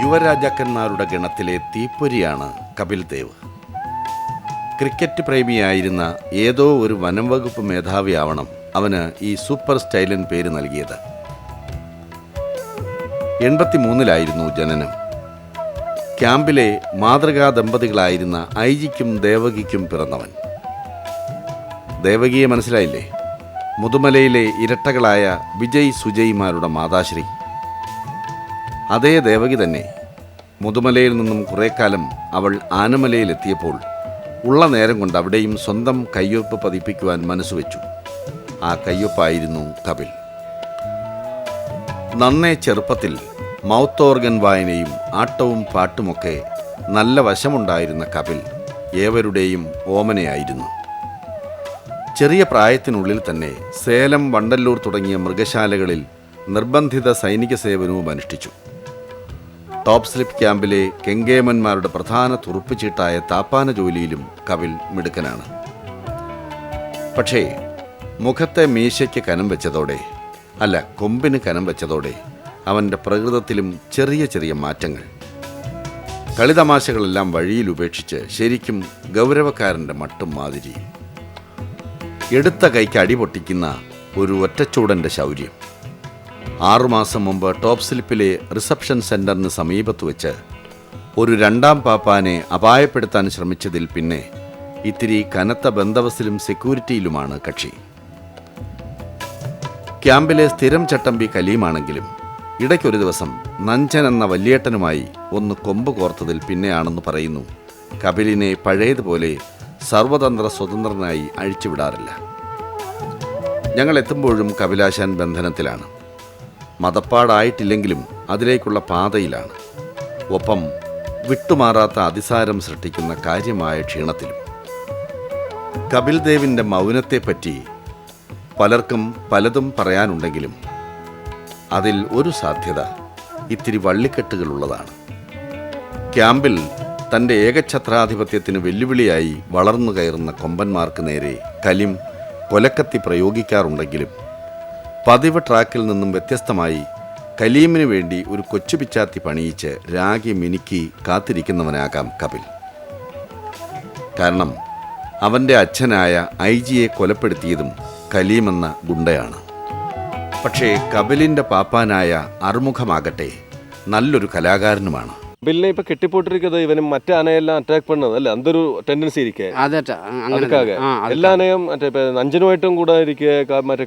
യുവരാജാക്കന്മാരുടെ ഗണത്തിലെ തീപ്പൊരിയാണ് Kapil Dev. Cricket പ്രേമിയായിരുന്ന ഏതോ ഒരു വനം വകുപ്പ് മേധാവിയാവണം അവന് ഈ സൂപ്പർ സ്റ്റൈലൻ പേര് നൽകിയത്. 83-ലായിരുന്നു ജനനം. ക്യാമ്പിലെ മാതൃകാ ദമ്പതികളായിരുന്ന ഐജിക്കും ദേവകിക്കും പിറന്നവൻ. ദേവകിയെ മനസ്സിലായില്ലേ? മുതുമലയിലെ ഇരട്ടകളായ വിജയ് സുജയ്മാരുടെ മാതാശ്രീ. അതേ ദേവകി തന്നെ. മുതുമലയിൽ നിന്നും കുറേ കാലം അവൾ ആനമലയിലെത്തിയപ്പോൾ ഉള്ള നേരം കൊണ്ട് അവിടെയും സ്വന്തം കയ്യൊപ്പ് പതിപ്പിക്കുവാൻ മനസ്സുവെച്ചു. ആ കയ്യൊപ്പായിരുന്നു കപിൽ. നന്നേ ചെറുപ്പത്തിൽ മൗത്ത് ഓർഗൻ വായനയും ആട്ടവും പാട്ടുമൊക്കെ നല്ല വശമുണ്ടായിരുന്ന കപിൽ ഏവരുടെയും ഓമനയായിരുന്നു. ചെറിയ പ്രായത്തിനുള്ളിൽ തന്നെ സേലം, വണ്ടല്ലൂർ തുടങ്ങിയ മൃഗശാലകളിൽ നിർബന്ധിത സൈനിക സേവനവും അനുഷ്ഠിച്ചു. ടോപ്പ് സ്ലിപ്പ് ക്യാമ്പിലെ കെങ്കേമന്മാരുടെ പ്രധാന തുറുപ്പുചീട്ടായ താപ്പാന ജോലിയിലും കപിൽ മിടുക്കനാണ്. പക്ഷേ മുഖത്തെ മീശയ്ക്ക് കനം വെച്ചതോടെ, അല്ല കൊമ്പിന് കനം വെച്ചതോടെ അവൻ്റെ പ്രകൃതത്തിലും ചെറിയ ചെറിയ മാറ്റങ്ങൾ. കളിതമാശകളെല്ലാം വഴിയിൽ ഉപേക്ഷിച്ച് ശരിക്കും ഗൗരവക്കാരൻ്റെ മട്ടും മാതിരിയും. എടുത്ത കൈക്ക് അടിപൊട്ടിക്കുന്ന ഒരു ഒറ്റച്ചൂടൻ്റെ ശൗര്യം. 6 മാസം മുമ്പ് ടോപ്പ് സ്ലിപ്പിലെ റിസപ്ഷൻ സെൻ്ററിന് സമീപത്ത് വെച്ച് ഒരു രണ്ടാം പാപ്പാനെ അപായപ്പെടുത്താൻ ശ്രമിച്ചതിൽ പിന്നെ ഇത്തിരി കനത്ത ബന്ദവസിലും സെക്യൂരിറ്റിയിലുമാണ് കക്ഷി. ക്യാമ്പിലെ സ്ഥിരം ചട്ടമ്പി കലീമാണെങ്കിലും ഇടയ്ക്കൊരു ദിവസം നഞ്ചൻ എന്ന വല്യേട്ടനുമായി ഒന്ന് കൊമ്പ് കോർത്തതിൽ പിന്നെയാണെന്ന് പറയുന്നു കപിലിനെ പഴയതുപോലെ സർവതന്ത്ര സ്വതന്ത്രനായി അഴിച്ചുവിടാറില്ല. ഞങ്ങൾ എത്തുമ്പോഴും കപിലാശാൻ ബന്ധനത്തിലാണ്. മതപ്പാടായിട്ടില്ലെങ്കിലും അതിലേക്കുള്ള പാതയിലാണ്. ഒപ്പം വിട്ടുമാറാത്ത അതിസാരം സൃഷ്ടിക്കുന്ന കാര്യമായ ക്ഷീണത്തിലും. കപിൽ ദേവിൻ്റെ മൗനത്തെപ്പറ്റി പലർക്കും പലതും പറയാനുണ്ടെങ്കിലും അതിൽ ഒരു സാധ്യത ഇത്തിരി വള്ളിക്കെട്ടുകളുള്ളതാണ്. ക്യാമ്പിൽ തൻ്റെ ഏകഛത്രാധിപത്യത്തിന് വെല്ലുവിളിയായി വളർന്നു കയറുന്ന കൊമ്പന്മാർക്ക് നേരെ കലിം കൊലക്കത്തി പ്രയോഗിക്കാറുണ്ടെങ്കിലും പതിവ് ട്രാക്കിൽ നിന്നും വ്യത്യസ്തമായി കലീമിന് വേണ്ടി ഒരു കൊച്ചുപിച്ചാത്തി പണിയിച്ച് രാഗി മിനുക്കി കാത്തിരിക്കുന്നവനാകാം കപിൽ. കാരണം അവൻ്റെ അച്ഛനായ ഐജിയെ കൊലപ്പെടുത്തിയതും കലീമെന്ന ഗുണ്ടയാണ്. പക്ഷേ കപിലിൻ്റെ പാപ്പാനായ അറുമുഖമാകട്ടെ നല്ലൊരു കലാകാരനുമാണ്. കപിലിനെ ഇപ്പൊ കെട്ടിപ്പോട്ടിരിക്കുന്നത് ഇവനും മറ്റേ ആനയെല്ലാം അറ്റാക്ക് പണ്ണത് അല്ലേ, അതൊരു ടെൻഡൻസി ഇരിക്കേ അതുക്കാകെ എല്ലാ ആനയും മറ്റേ നഞ്ചനുമായിട്ടും കൂടെ ഇരിക്കേ മറ്റേ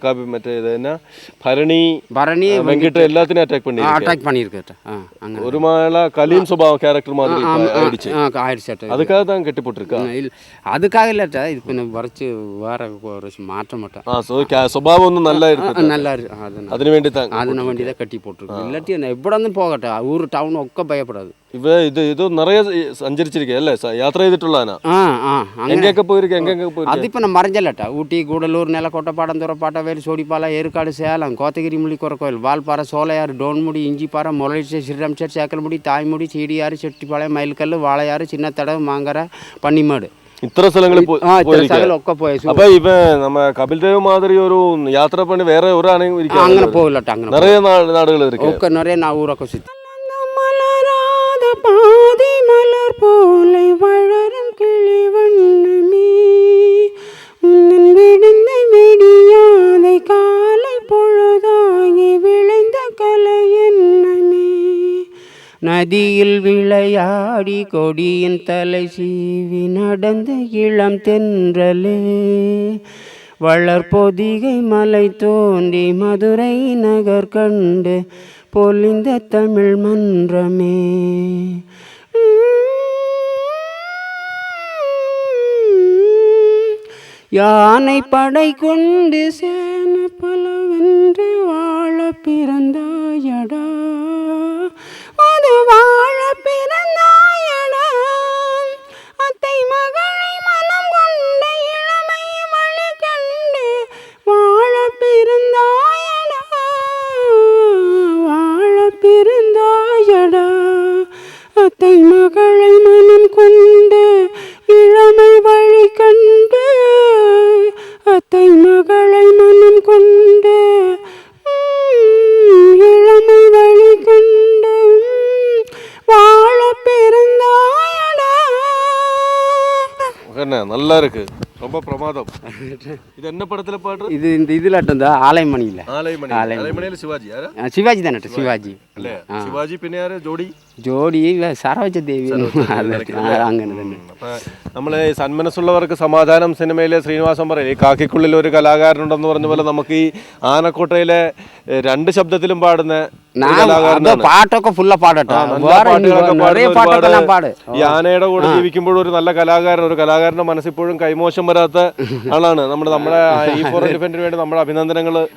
ഭരണി വെങ്കിട്ട് എല്ലാത്തിനും അറ്റാക്ക് പണിയിരിക്കേ. ഒരു മാള കലീം സ്വഭാവം ക്യാരക്ടർ മാതിരി അതുക്കാக தான் കെട്ടിപ്പോട്ടിരിക്കുക. அதுக்காக இல்லட்டா இது പിന്നെ കുറച്ച് വേറെ മാറ്റം സ്വഭാവം ഒന്നും நல்லா അതിനു വേണ്ടി കെട്ടി പോട്ടിരിക്കും. ഇല്ലാട്ടി എവിടെ ഒന്നും പോകട്ടെ, ഊർ ടൗൺ ഒക്കെ ഭയപ്പെടാது. ഇത് നിറയെ സഞ്ചരിച്ചിരിക്കുക അല്ലേ, യാത്ര ചെയ്തിട്ടുള്ളതാണ്. അതിപ്പോ ഞാൻ മറിഞ്ഞല്ലട്ടാ. ഊട്ടി, ഗൂഡല്ലൂർ, നിലക്കോട്ട, പാടംതുറ, പാട്ടവേൽ, സോടിപ്പാല, ഏറുകാട്, സേലം, കോത്തഗിരി, മുള്ളിക്കുറക്കോയിൽ, വാൽപ്പാറ, സോളയാർ, ഡോൺമുടി, ഇഞ്ചിപ്പാറ, മുരളിശ്ശേരി, ശ്രീരാംചേരി, ചേക്കൽമുടി, തായ്മുടി, ചീടിയാറ്, ചെട്ടിപ്പാളയം, മയിൽക്കല്ല്, വാളയാറ്, ചിന്നത്തടവ്, മാങ്കര, പന്നിമേട്, ഇത്ര സ്ഥലങ്ങളിൽ ഒക്കെ പോയി. അപ്പൊ ഇവ നമ്മ കപിൽ ദേവ് മാതിരി ഒരു യാത്ര പണി വേറെ ഒരു അങ്ങനെ പോകില്ലട്ടാ. അങ്ങനെ നിറയെ നാടുകൾ ഒക്കെ നിറയെ ഊരൊക്കെ ചുറ്റി பாதி மலர் போலை வளரும் கிளிவண்ணமே உன்னன் விடுந்த வெடியாதை காலை பொழுதாகி விளைந்த கலை என்னமே நதியில் விளையாடி கொடியின் தலை சீவி நடந்த இளம் தென்றலே வளர்பொதிகை மலை தோன்றி மதுரை நகர் கண்டு பொலிந்த தமிழ் மன்றமே யானை படை கொண்டு சேன பலவென்று வாழ பிறந்தாயடா, அது வாழ பிறந்தாயடா. அத்தை மகளை மனம் கொண்ட இளமை வழி கண்டு வாழ பிறந்தாயடா, வாழ பிறந்தாயடா. அத்தை மகளை மனம் கொண்டு இளமை வழி கண்டு, அத்தை மகளை மனம் கொண்டு இளமை வழி நல்லா இருக்கு ரொம்ப பிரமாதம் இது என்ன படத்துல பாட்டு இது இந்த இதில் இந்த ஆலயமணியில் ஆலைமணியில சிவாஜி யாரா சிவாஜி தானே சிவாஜி അല്ലേ ശിവാജി പിന്നെ ആര് ജോഡി ജോഡി സരോജ ദേവി അങ്ങനെ തന്നെ അപ്പൊ നമ്മള് സന്മനസ്സുള്ളവർക്ക് സമാധാനം സിനിമയിലെ ശ്രീനിവാസൻ പറയും ഈ കാക്കിക്കുള്ളിൽ ഒരു കലാകാരനുണ്ടെന്ന് പറഞ്ഞ പോലെ നമുക്ക് ഈ ആനക്കോട്ടയിലെ രണ്ട് ശബ്ദത്തിലും പാടുന്ന ഒരു കലാകാരനാണ്. പാട്ടൊക്കെ ഫുള്ള പാടട്ടോ നല്ല പാട്ടുകളൊക്കെ പാടുന്ന ഒരുപാട് ഈ ആനയുടെ കൂടെ ജീവിക്കുമ്പോഴും ഒരു നല്ല കലാകാരൻ ഒരു കലാകാരന്റെ മനസ്സിപ്പോഴും കൈമോശം വരാത്ത ആളാണ് നമ്മുടെ ഈ ഫോർ എലിഫന്റിന് വേണ്ടി നമ്മുടെ അഭിനന്ദനങ്ങൾ